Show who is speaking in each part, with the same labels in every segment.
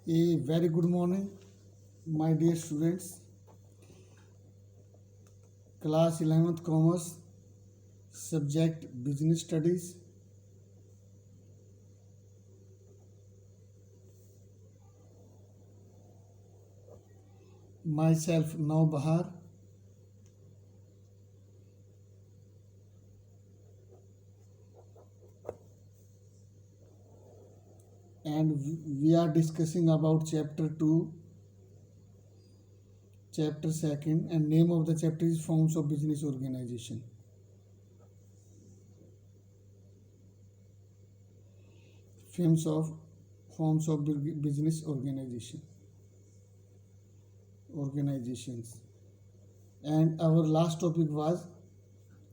Speaker 1: A very good morning, my dear students. Class 11th Commerce, subject Business Studies. Myself, Now Bahar. And we are discussing about chapter 2, chapter 2nd, and name of the chapter is Forms of Business Organization. Forms of Business Organizations. And our last topic was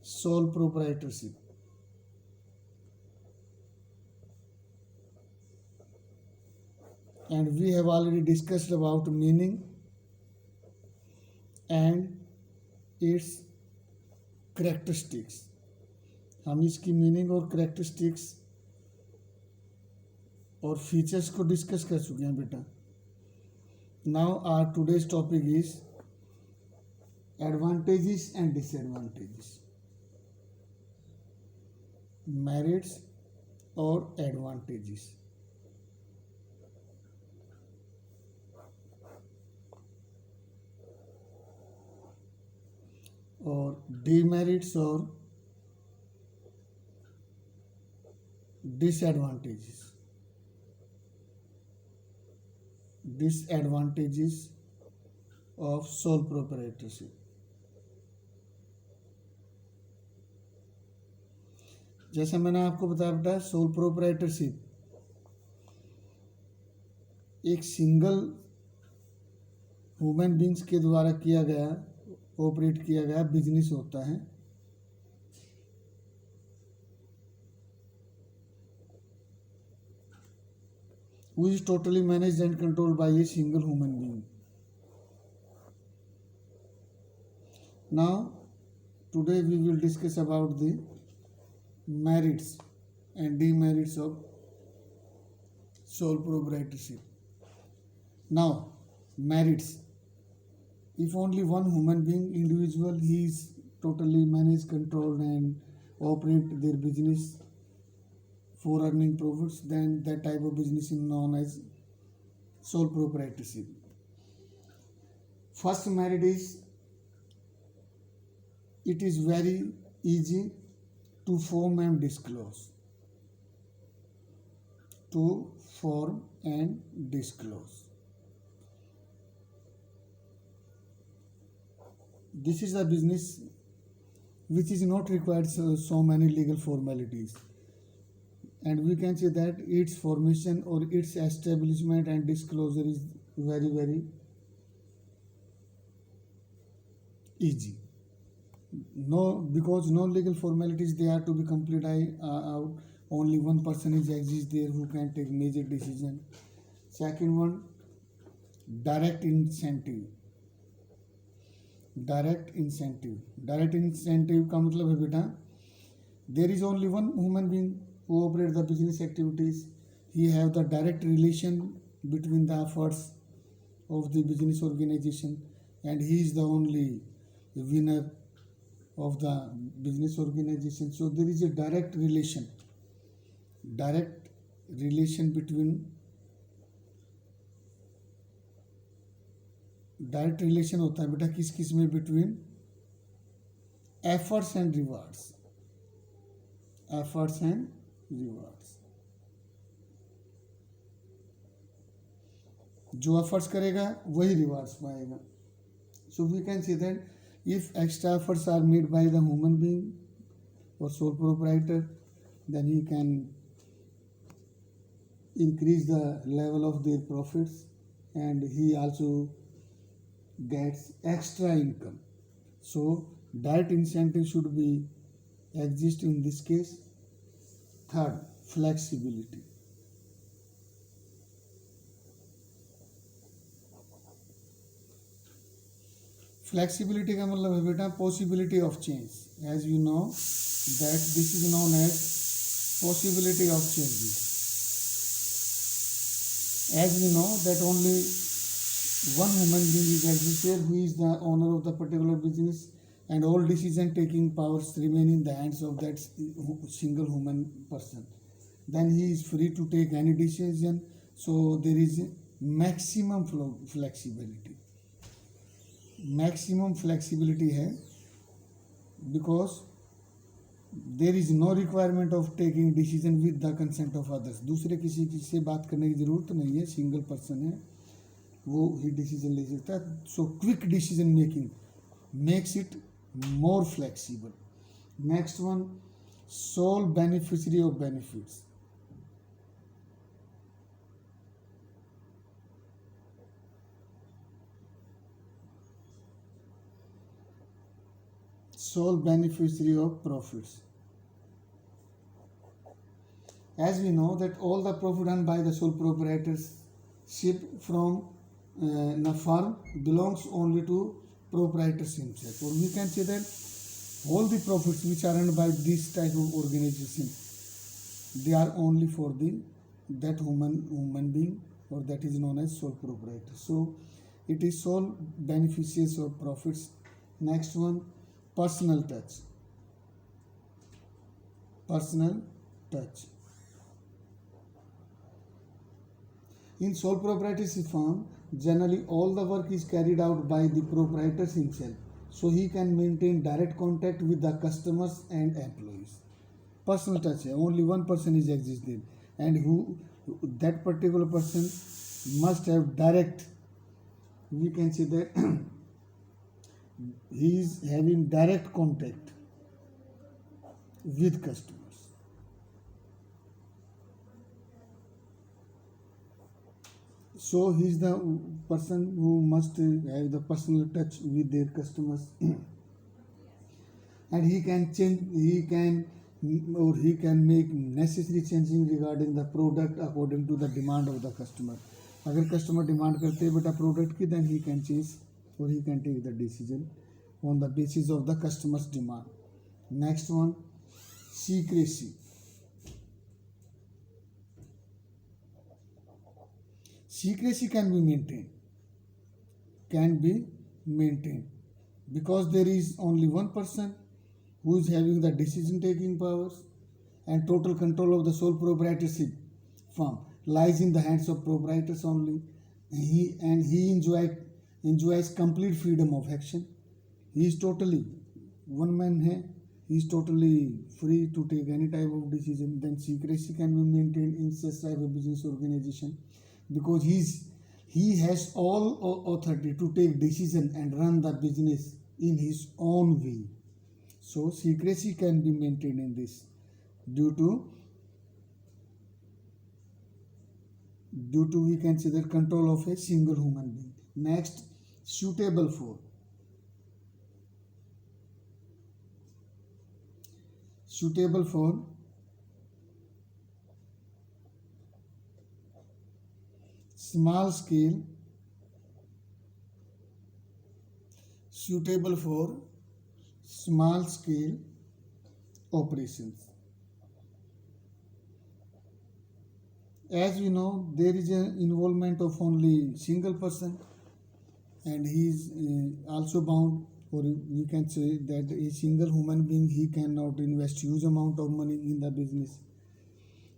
Speaker 1: sole proprietorship. And we have already discussed about meaning and its characteristics. हम इसकी meaning और characteristics और features को discuss कर चुके हैं बेटा. Now our today's topic is advantages and disadvantages. Merits और एडवांटेजेस. और डीमेरिट्स और डिसएडवांटेजेस. Of sole proprietorship. जैसा मैंने आपको बताया बेटा, सोल प्रोप्राइटरशिप एक सिंगल ह्यूमन बींग्स के द्वारा ऑपरेट किया गया बिजनेस होता है. Who is totally managed and controlled by a single human being. Now, today we will discuss about the merits and demerits of sole proprietorship. Now, merits. If only one human being, individual, he is totally managed, controlled and operate their business for earning profits, then that type of business is known as sole proprietorship. First merit is it is very easy to form and disclose. This is a business which is not required so many legal formalities. And we can say that its formation or its establishment and disclosure is very, very easy. Because no legal formalities they are to be completed out. Only one person exists there who can take major decision. Second one, direct incentive. Direct incentive का मतलब है बेटा, there is only one human being who operate the business activities. He have the direct relation between the efforts of the business organization, and he is the only winner of the business organization. So there is a direct relation होता है बेटा किस किस में, between efforts and rewards. जो efforts करेगा वही rewards पाएगा. So we can see that if extra efforts are made by the human being or sole proprietor, then he can increase the level of their profits and he also gets extra income. So that incentive should be exist in this case. Third, flexibility. Flexibility का मतलब है बेटा possibility of change. As you know that this is known as possibility of changes. As we know that only one human being is existed who is the owner of the particular business, and all decision taking powers remain in the hands of that single human person. Then he is free to take any decision. So there is maximum flexibility. Maximum flexibility है because there is no requirement of taking decision with the consent of others. दूसरे किसी से बात करने की ज़रूरत नहीं है. सिंगल पर्सन है, वो ही डिसीजन ले सकता है. So quick decision making makes it more flexible. Next one, sole beneficiary of benefits. Sole beneficiary of profits. As we know that all the profit earned by the sole proprietorship from the firm belongs only to proprietors himself. Or we can say that all the profits which are earned by this type of organization, they are only for that human being, or that is known as sole proprietor. So it is sole beneficiaries of profits. Next one, personal touch. Personal touch. In sole proprietorship firm, generally all the work is carried out by the proprietors himself, so he can maintain direct contact with the customers and employees. Personal touch है, only one person is existing, and who that particular person must have direct, we can say that he is having direct contact with customers. So he is the person who must have the personal touch with their customers and he can change, he can make necessary changing regarding the product according to the demand of the customer. अगर customer demand करते हैं बेटा product की, then he can change or he can take the decision on the basis of the customer's demand. Next one, secrecy. Secrecy can be maintained because there is only one person who is having the decision taking powers, and total control of the sole proprietorship firm lies in the hands of proprietors only. He enjoys complete freedom of action. He is totally one man है, he is totally free to take any type of decision. Then secrecy can be maintained in such type of business organization because he has all authority to take decision and run the business in his own way. So secrecy can be maintained in this due to we can say that control of a single human being. Next, suitable for. Suitable for small scale, suitable for small scale operations. As we know, there is an involvement of only single person, and he is also bound, or we can say that a single human being, he cannot invest huge amount of money in the business.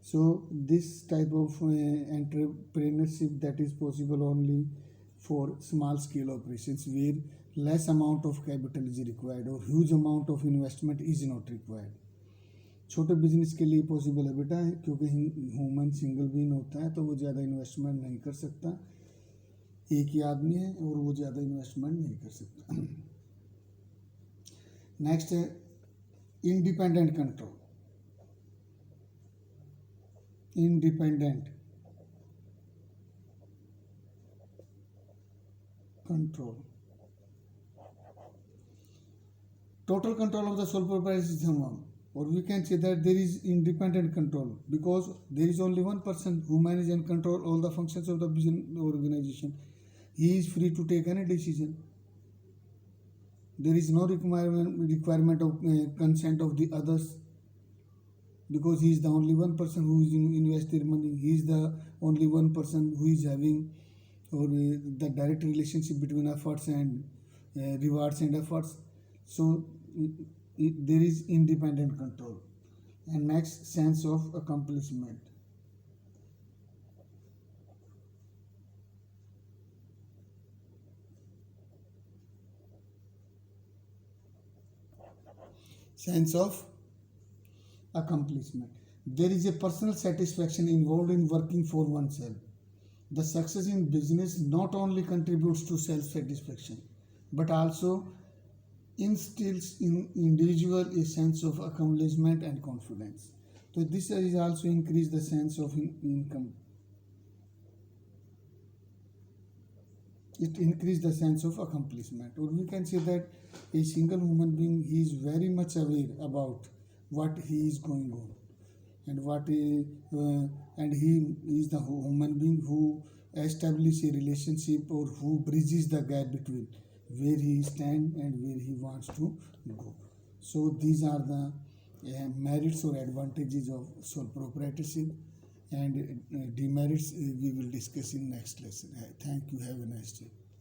Speaker 1: So this type of entrepreneurship, that is possible only for small scale operations where less amount of capital is required or huge amount of investment is not required. छोटे business के लिए possible है बेटा, क्योंकि human single being होता है तो वो ज़्यादा इन्वेस्टमेंट नहीं कर सकता. एक ही आदमी है और वो ज़्यादा इन्वेस्टमेंट नहीं कर सकता. नेक्स्ट है independent control. Independent control. Total control of the sole proprietorship, or we can say that there is independent control because there is only one person who manages and control all the functions of the business organization. He is free to take any decision. There is no requirement of consent of the others. because he is the only one person who is invest their money. He is the only one person who is having or the direct relationship between efforts and rewards and efforts. So there is independent control. And next, sense of accomplishment. Sense of accomplishment. There is a personal satisfaction involved in working for oneself. The success in business not only contributes to self satisfaction but also instills in individual a sense of accomplishment and confidence. So this is also increase the sense of income. It increase the sense of accomplishment. Or we can say that a single human being, he is very much aware about what he is going on and and he is the human being who establish a relationship or who bridges the gap between where he stand and where he wants to go. So these are the merits or advantages of sole proprietorship, and demerits we will discuss in next lesson. Thank you. Have a nice day.